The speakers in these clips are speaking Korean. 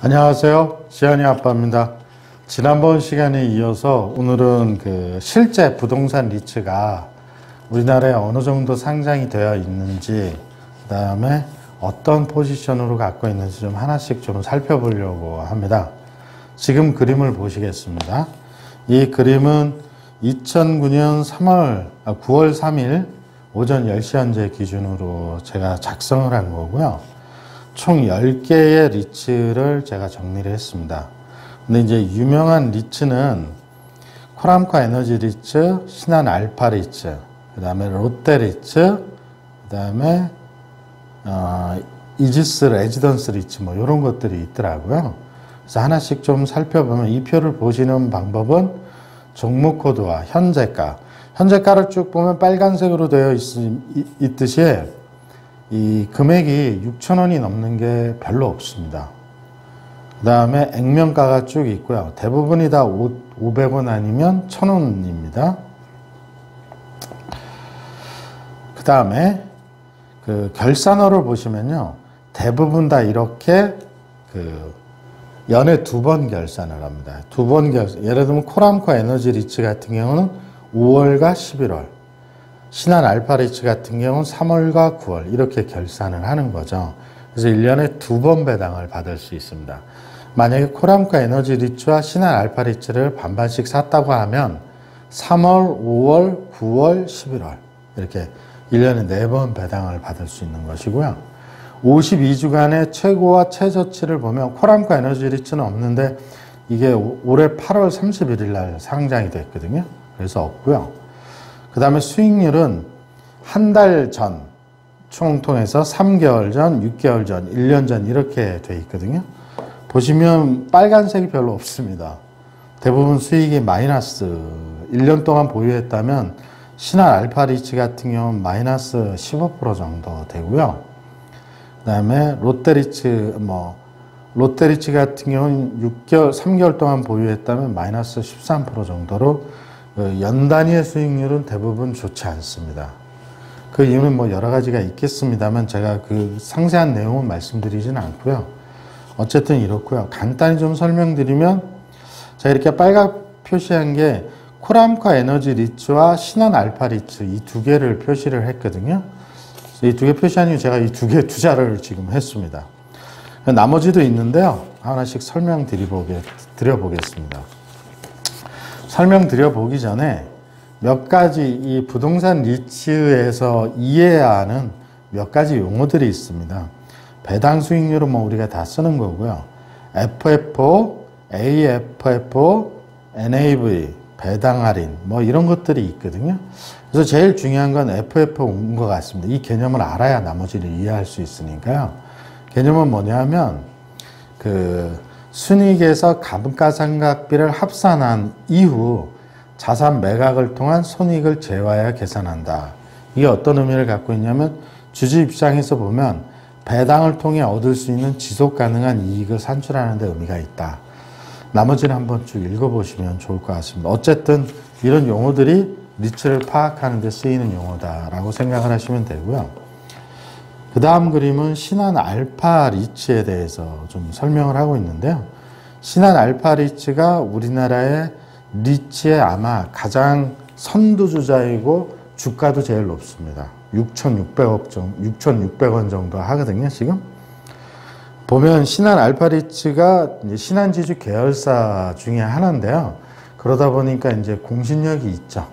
안녕하세요. 지한이 아빠입니다. 지난번 시간에 이어서 오늘은 실제 부동산 리츠가 우리나라에 어느 정도 상장이 되어 있는지, 그 다음에 어떤 포지션으로 갖고 있는지 좀 하나씩 좀 살펴보려고 합니다. 지금 그림을 보시겠습니다. 이 그림은 2009년 9월 3일 오전 10시 현재 기준으로 제가 작성을 한 거고요. 총 10개의 리츠를 제가 정리를 했습니다. 근데 이제 유명한 리츠는 코람코 에너지 리츠, 신한 알파 리츠, 그 다음에 롯데 리츠, 그 다음에 이지스 레지던스 리츠 뭐 이런 것들이 있더라고요. 그래서 하나씩 좀 살펴보면 이 표를 보시는 방법은 종목 코드와 현재가를 쭉 보면 빨간색으로 되어 있듯이 이 금액이 6,000원이 넘는 게 별로 없습니다. 그 다음에 액면가가 쭉 있고요. 대부분이 다 500원 아니면 1,000원입니다. 그 다음에 결산어를 보시면요. 대부분 다 이렇게 연에 2번 결산을 합니다. 예를 들면 코람코 에너지 리츠 같은 경우는 5월과 11월. 신한 알파 리츠 같은 경우는 3월과 9월 이렇게 결산을 하는 거죠. 그래서 1년에 2번 배당을 받을 수 있습니다. 만약에 코람코 에너지 리츠와 신한 알파 리츠를 반반씩 샀다고 하면 3월, 5월, 9월, 11월 이렇게 1년에 4번 배당을 받을 수 있는 것이고요. 52주간의 최고와 최저치를 보면 코람코 에너지 리츠는 없는데 이게 올해 8월 31일 날 상장이 됐거든요. 그래서 없고요. 그 다음에 수익률은 한 달 전 총통해서 3개월 전, 6개월 전, 1년 전 이렇게 돼 있거든요. 보시면 빨간색이 별로 없습니다. 대부분 수익이 마이너스. 1년 동안 보유했다면 신한 알파 리츠 같은 경우는 마이너스 15% 정도 되고요. 그 다음에 롯데 리츠 같은 경우는 3개월 동안 보유했다면 마이너스 13% 정도로 연 단위의 수익률은 대부분 좋지 않습니다. 그 이유는 뭐 여러 가지가 있겠습니다만 제가 상세한 내용은 말씀드리진 않고요. 어쨌든 이렇고요. 간단히 좀 설명드리면 제가 이렇게 빨갛게 표시한 게 코람코 에너지 리츠와 신한 알파 리츠 이 두 개를 표시를 했거든요. 이 두 개 표시한 이유 제가 이 두 개 투자를 지금 했습니다. 나머지도 있는데요. 하나씩 드려보겠습니다. 설명드려보기 전에 몇 가지 이 부동산 리츠에서 이해해야 하는 몇 가지 용어들이 있습니다. 배당 수익률은 뭐 우리가 다 쓰는 거고요. FFO, AFFO, NAV, 배당 할인 뭐 이런 것들이 있거든요. 그래서 제일 중요한 건 FFO인 것 같습니다. 이 개념을 알아야 나머지를 이해할 수 있으니까요. 개념은 뭐냐면 순이익에서 감가상각비를 합산한 이후 자산 매각을 통한 손익을 제외하여 계산한다. 이게 어떤 의미를 갖고 있냐면 주주 입장에서 보면 배당을 통해 얻을 수 있는 지속 가능한 이익을 산출하는 데 의미가 있다. 나머지는 한번 쭉 읽어보시면 좋을 것 같습니다. 어쨌든 이런 용어들이 리츠를 파악하는 데 쓰이는 용어다라고 생각을 하시면 되고요. 그 다음 그림은 신한 알파 리츠에 대해서 좀 설명을 하고 있는데요. 신한 알파 리츠가 우리나라의 리츠의 아마 가장 선두주자이고 주가도 제일 높습니다. 6,600원 정도 하거든요, 지금. 보면 신한 알파 리츠가 신한지주 계열사 중에 하나인데요. 그러다 보니까 이제 공신력이 있죠.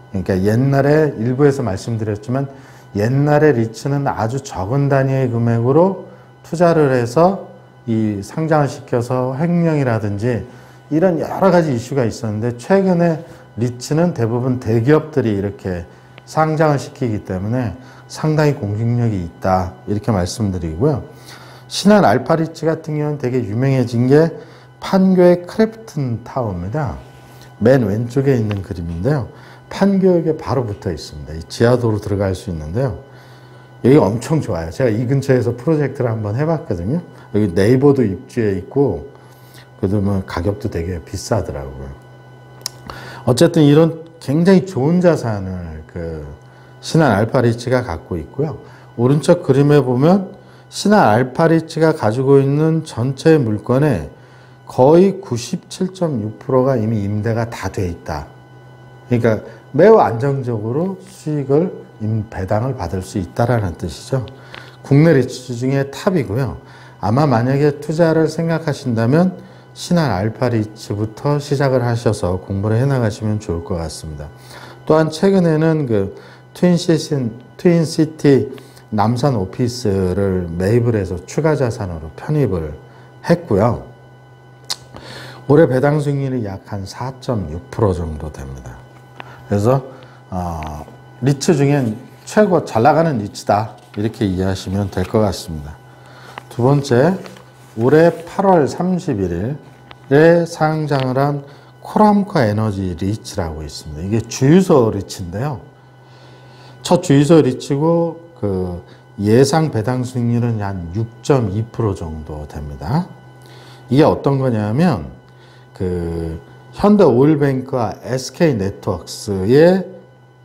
그러니까 옛날에 일부에서 말씀드렸지만 옛날에 리츠는 아주 적은 단위의 금액으로 투자를 해서 이 상장을 시켜서 횡령이라든지 이런 여러 가지 이슈가 있었는데 최근에 리츠는 대부분 대기업들이 이렇게 상장을 시키기 때문에 상당히 공신력이 있다 이렇게 말씀드리고요. 신한 알파 리츠 같은 경우는 되게 유명해진 게 판교의 크래프튼 타워입니다. 맨 왼쪽에 있는 그림인데요. 판교역에 바로 붙어 있습니다. 이 지하도로 들어갈 수 있는데요. 여기 엄청 좋아요. 제가 이 근처에서 프로젝트를 한번 해봤거든요. 여기 네이버도 입주해 있고, 그러면 가격도 되게 비싸더라고요. 어쨌든 이런 굉장히 좋은 자산을 신한 알파 리츠가 갖고 있고요. 오른쪽 그림에 보면 신한 알파리츠가 가지고 있는 전체 물건의 거의 97.6%가 이미 임대가 다 돼 있다. 그러니까 매우 안정적으로 수익을 배당을 받을 수 있다라는 뜻이죠. 국내 리츠 중에 탑이고요. 아마 만약에 투자를 생각하신다면 신한 알파리츠부터 시작을 하셔서 공부를 해나가시면 좋을 것 같습니다. 또한 최근에는 그 트윈시티 남산 오피스를 매입을 해서 추가 자산으로 편입을 했고요. 올해 배당 수익률이 약 한 4.6% 정도 됩니다. 그래서 리츠 중엔 최고 잘 나가는 리츠다 이렇게 이해하시면 될 것 같습니다. 두 번째, 올해 8월 31일에 상장을 한 코람코 에너지 리츠라고 있습니다. 이게 주유소 리츠인데요. 첫 주유소 리츠고 그 예상 배당 수익률은 한 6.2% 정도 됩니다. 이게 어떤 거냐면 그 현대 오일뱅크와 SK 네트워크스의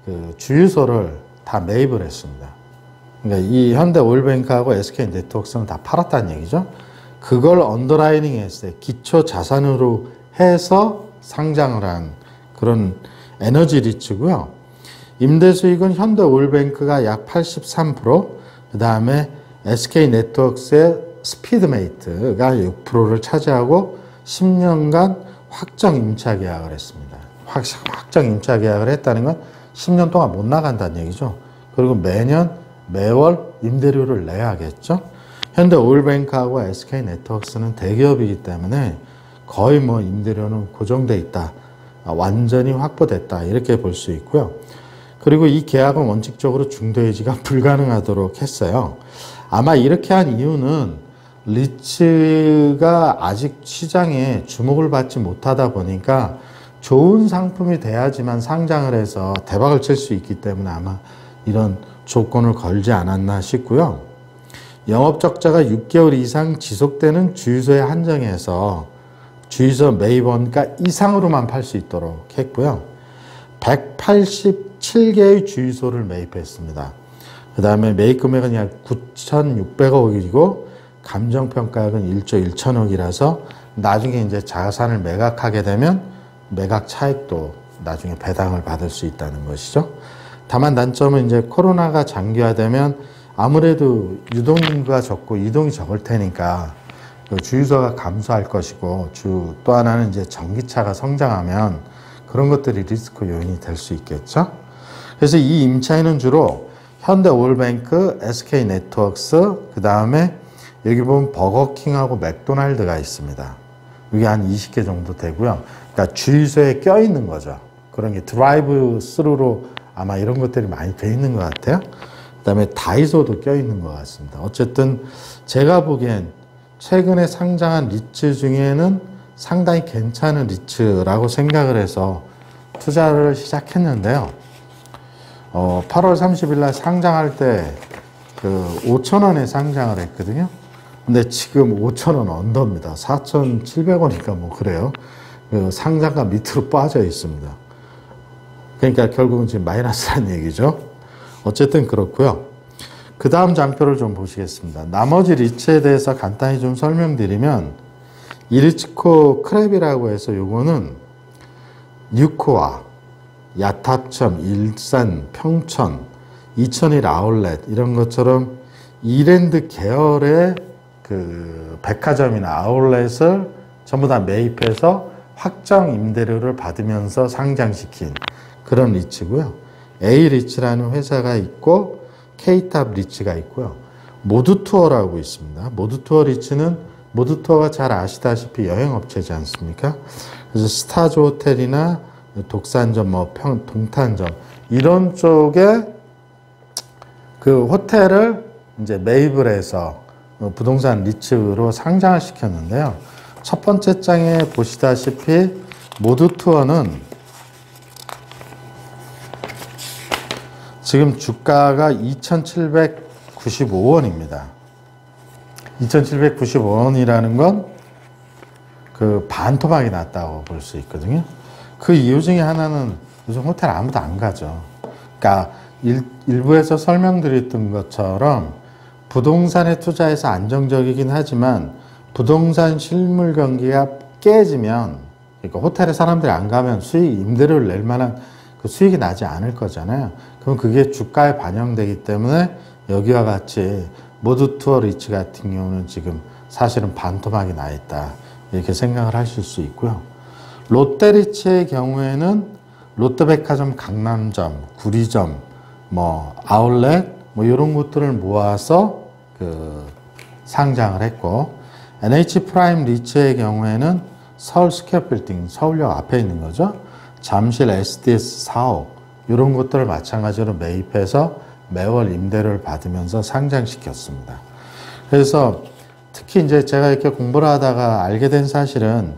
그 주유소를 다 매입을 했습니다. 그러니까 이 현대 오일뱅크하고 SK 네트워크스는 다 팔았다는 얘기죠. 그걸 언더라이닝 했을 때 기초 자산으로 해서 상장을 한 그런 에너지 리츠고요. 임대 수익은 현대 오일뱅크가 약 83%, 그 다음에 SK 네트워크스의 스피드메이트가 6%를 차지하고 10년간 확정 임차 계약을 했습니다. 확정 임차 계약을 했다는 건 10년 동안 못 나간다는 얘기죠. 그리고 매월 임대료를 내야겠죠. 현대 오일뱅크하고 SK 네트워크스는 대기업이기 때문에 거의 뭐 임대료는 고정돼 있다. 완전히 확보됐다. 이렇게 볼 수 있고요. 그리고 이 계약은 원칙적으로 중도해지가 불가능하도록 했어요. 아마 이렇게 한 이유는 리츠가 아직 시장에 주목을 받지 못하다 보니까 좋은 상품이 돼야지만 상장을 해서 대박을 칠 수 있기 때문에 아마 이런 조건을 걸지 않았나 싶고요. 영업 적자가 6개월 이상 지속되는 주유소에 한정해서 주유소 매입 원가 이상으로만 팔 수 있도록 했고요. 187개의 주유소를 매입했습니다. 그 다음에 매입 금액은 약 9,600억이고 감정평가액은 1조 1천억이라서 나중에 이제 자산을 매각하게 되면 매각 차익도 나중에 배당을 받을 수 있다는 것이죠. 다만 단점은 이제 코로나가 장기화되면 아무래도 유동인구가 적고 이동이 적을 테니까 그 주유소가 감소할 것이고 또 하나는 이제 전기차가 성장하면 그런 것들이 리스크 요인이 될 수 있겠죠. 그래서 이 임차인은 주로 현대 오일뱅크, SK 네트워크스, 그 다음에 여기 보면 버거킹하고 맥도날드가 있습니다. 이게 한 20개 정도 되고요. 그러니까 주유소에 껴있는 거죠. 그런 게 드라이브 스루로 아마 이런 것들이 많이 돼 있는 것 같아요. 그 다음에 다이소도 껴있는 것 같습니다. 어쨌든 제가 보기엔 최근에 상장한 리츠 중에는 상당히 괜찮은 리츠라고 생각을 해서 투자를 시작했는데요. 8월 30일 날 상장할 때 그 5,000원에 상장을 했거든요. 근데 지금 5,000원 언더입니다. 4,700원이니까 뭐 그래요. 그 상장가 밑으로 빠져 있습니다. 그러니까 결국은 지금 마이너스란 얘기죠. 어쨌든 그렇고요. 그 다음 장표를 좀 보시겠습니다. 나머지 리츠에 대해서 간단히 좀 설명드리면 이리츠코 크랩이라고 해서 요거는 뉴코아, 야탑점, 일산, 평천, 이천일 아울렛 이런 것처럼 이랜드 계열의 그 백화점이나 아울렛을 전부 다 매입해서 확정 임대료를 받으면서 상장시킨 그런 리츠고요. A리츠라는 회사가 있고 K탑 리츠가 있고요. 모두투어라고 있습니다. 모두투어 리츠는 모두투어가 잘 아시다시피 여행업체지 않습니까? 그래서 스타즈 호텔이나 독산점, 동탄점 이런 쪽에 그 호텔을 이제 매입을 해서 부동산 리츠로 상장을 시켰는데요. 첫 번째 장에 보시다시피 모두투어는 지금 주가가 2,795원입니다. 2,795원이라는 건 그 반토막이 났다고 볼 수 있거든요. 그 이유 중에 하나는 요즘 호텔 아무도 안 가죠. 그러니까 일부에서 설명드렸던 것처럼 부동산에 투자해서 안정적이긴 하지만 부동산 실물 경기가 깨지면, 그러니까 호텔에 사람들이 안 가면 임대료를 낼 만한 그 수익이 나지 않을 거잖아요. 그럼 그게 주가에 반영되기 때문에 여기와 같이 모두 투어 리츠 같은 경우는 지금 사실은 반토막이 나 있다, 이렇게 생각을 하실 수 있고요. 롯데리츠의 경우에는 롯데백화점 강남점, 구리점, 아울렛 이런 것들을 모아서 상장을 했고, NH프라임 리츠의 경우에는 서울 스퀘어빌딩, 서울역 앞에 있는 거죠. 잠실 SDS 사옥 이런 것들을 마찬가지로 매입해서 매월 임대료를 받으면서 상장시켰습니다. 그래서 특히 이제 제가 이렇게 공부를 하다가 알게 된 사실은,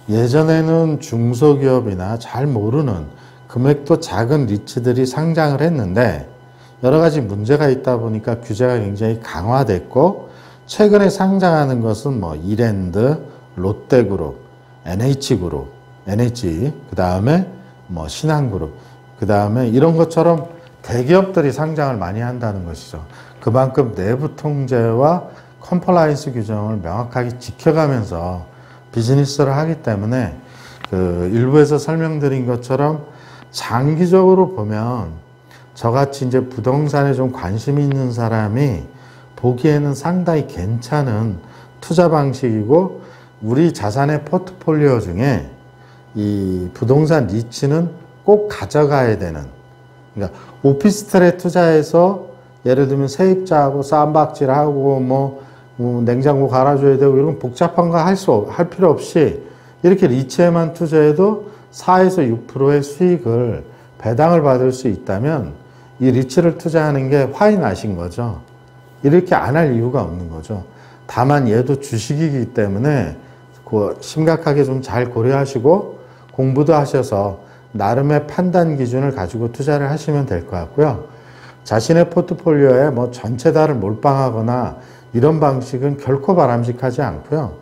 예전에는 중소기업이나 잘 모르는 금액도 작은 리츠들이 상장을 했는데 여러 가지 문제가 있다 보니까 규제가 굉장히 강화됐고, 최근에 상장하는 것은 이랜드, 롯데그룹, NH그룹, NH, 그 다음에 신한그룹, 그 다음에 이런 것처럼 대기업들이 상장을 많이 한다는 것이죠. 그만큼 내부 통제와 컴플라이언스 규정을 명확하게 지켜가면서 비즈니스를 하기 때문에 일부에서 설명드린 것처럼 장기적으로 보면 저같이 이제 부동산에 좀 관심이 있는 사람이 보기에는 상당히 괜찮은 투자 방식이고, 우리 자산의 포트폴리오 중에 이 부동산 리츠는 꼭 가져가야 되는, 그러니까 오피스텔에 투자해서 예를 들면 세입자하고 쌈박질하고 냉장고 갈아줘야 되고 이런 복잡한 거 할 필요 없이 이렇게 리츠에만 투자해도 4에서 6%의 수익을 배당을 받을 수 있다면 이 리츠를 투자하는 게 화이 나신 거죠. 이렇게 안 할 이유가 없는 거죠. 다만 얘도 주식이기 때문에 심각하게 좀 잘 고려하시고 공부도 하셔서 나름의 판단 기준을 가지고 투자를 하시면 될 것 같고요. 자신의 포트폴리오에 전체 다를 몰빵하거나 이런 방식은 결코 바람직하지 않고요.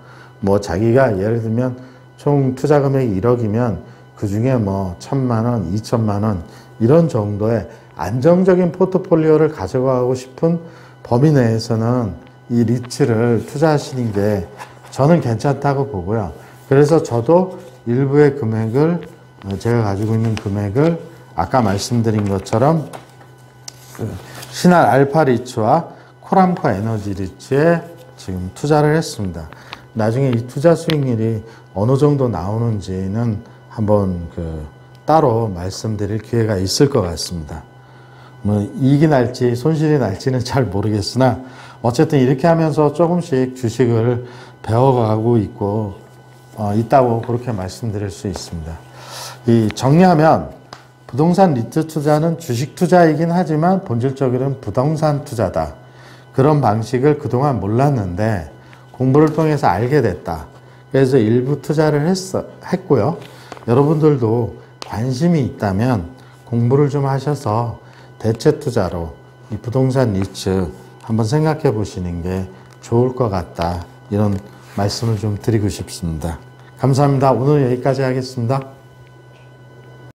자기가 예를 들면 총 투자 금액이 1억이면 그 중에 1,000만 원, 2,000만 원 이런 정도의 안정적인 포트폴리오를 가져가고 싶은 범위 내에서는 이 리츠를 투자하시는 게 저는 괜찮다고 보고요. 그래서 저도 일부의 금액을, 제가 가지고 있는 금액을 아까 말씀드린 것처럼 신한 알파 리츠와 코람코 에너지 리츠에 지금 투자를 했습니다. 나중에 이 투자 수익률이 어느 정도 나오는지는 한번 따로 말씀드릴 기회가 있을 것 같습니다. 이익이 날지 손실이 날지는 잘 모르겠으나 어쨌든 이렇게 하면서 조금씩 주식을 배워가고 있다고 그렇게 말씀드릴 수 있습니다. 정리하면 부동산 리츠 투자는 주식 투자이긴 하지만 본질적으로는 부동산 투자다. 그런 방식을 그동안 몰랐는데 공부를 통해서 알게 됐다. 그래서 일부 투자를 했고요. 여러분들도 관심이 있다면 공부를 좀 하셔서 대체 투자로 이 부동산 리츠 한번 생각해 보시는 게 좋을 것 같다. 이런 말씀을 좀 드리고 싶습니다. 감사합니다. 오늘 여기까지 하겠습니다.